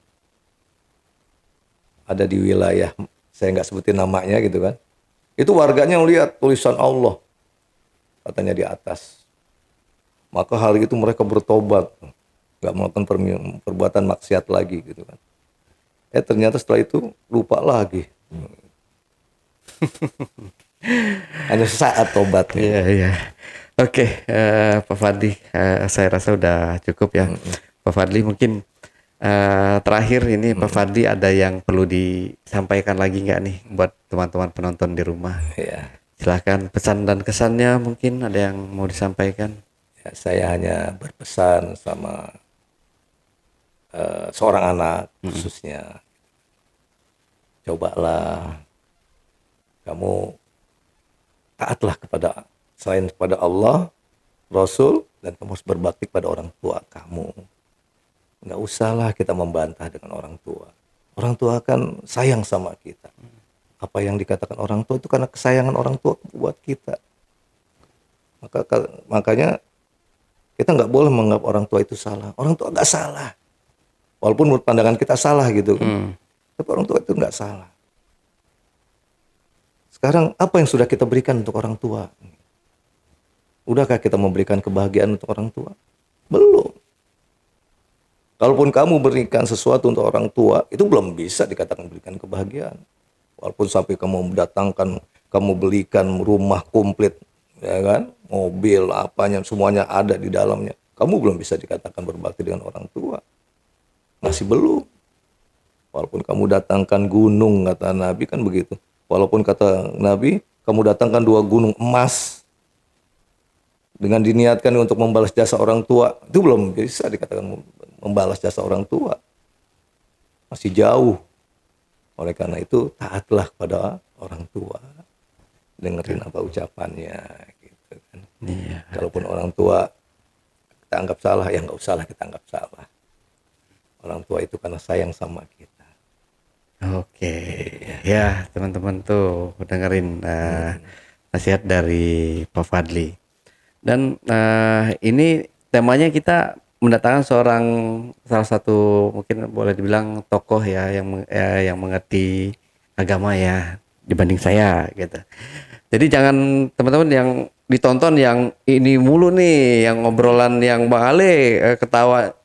Ada di wilayah, saya nggak sebutin namanya gitu kan. Itu warganya melihat tulisan Allah, katanya di atas. Maka hari itu mereka bertobat, nggak melakukan perbuatan maksiat lagi gitu kan. Ternyata setelah itu lupa lagi. Hanya sesaat tobatnya. Iya. Oke, Pak Fadli, saya rasa udah cukup ya. Pak Fadli mungkin terakhir ini Pak Fadli ada yang perlu disampaikan lagi nggak nih buat teman-teman penonton di rumah? Ya. Silahkan pesan dan kesannya mungkin ada yang mau disampaikan. Ya, saya hanya berpesan sama seorang anak khususnya, cobalah kamu taatlah selain kepada Allah, Rasul, dan kamu harus berbakti pada orang tua kamu. Nggak usahlah kita membantah dengan orang tua. Orang tua kan sayang sama kita. Apa yang dikatakan orang tua itu karena kesayangan orang tua buat kita. Makanya kita nggak boleh menganggap orang tua itu salah. Orang tua nggak salah. Walaupun menurut pandangan kita salah gitu kan. Tapi orang tua itu nggak salah. Sekarang apa yang sudah kita berikan untuk orang tua? Udahkah kita memberikan kebahagiaan untuk orang tua? Belum. Kalaupun kamu berikan sesuatu untuk orang tua, itu belum bisa dikatakan berikan kebahagiaan. Walaupun sampai kamu mendatangkan, kamu belikan rumah komplit, ya kan, mobil, apanya, semuanya ada di dalamnya. Kamu belum bisa dikatakan berbakti dengan orang tua. Masih belum. Walaupun kamu datangkan gunung, kata Nabi kan begitu. Walaupun kata Nabi, kamu datangkan 2 gunung emas dengan diniatkan untuk membalas jasa orang tua, itu belum bisa dikatakan membalas jasa orang tua. Masih jauh. Oleh karena itu, taatlah kepada orang tua. Dengerin apa ucapannya. Gitu kan. Iya. Kalaupun orang tua kita anggap salah, ya nggak usahlah kita anggap salah. Orang tua itu karena sayang sama kita. Oke, ya teman-teman tuh dengerin nasihat dari Pak Fadli. Dan ini temanya kita mendatangkan salah satu mungkin boleh dibilang tokoh ya yang mengerti agama ya dibanding saya gitu. Jadi jangan teman-teman yang ditonton yang ini mulu nih, yang ngobrolan yang Bang Ale ketawa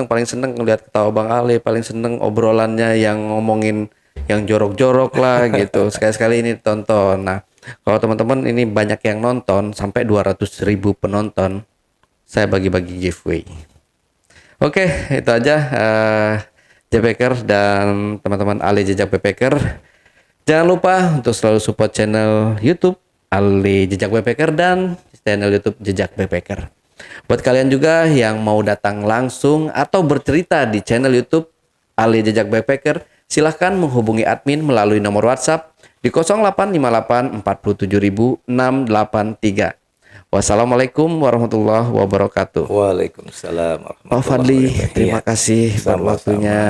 paling seneng ngeliat ketawa Bang Ale, paling seneng obrolannya yang ngomongin yang jorok-jorok lah gitu. Sekali-sekali ini tonton. Nah, Kalau teman-teman ini banyak yang nonton sampai 200.000 penonton, saya bagi-bagi giveaway. Oke, itu aja Jbacker dan teman-teman Ali Jejak Backpacker. Jangan lupa untuk selalu support channel YouTube Ali Jejak Backpacker dan channel YouTube Jejak Backpacker. Buat kalian juga yang mau datang langsung atau bercerita di channel YouTube Ali Jejak Backpacker, silahkan menghubungi admin melalui nomor WhatsApp di 0858 47683. Wassalamualaikum warahmatullahi wabarakatuh. Waalaikumsalam Pak Fadli, terima kasih buat waktunya.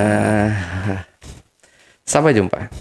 Sampai jumpa.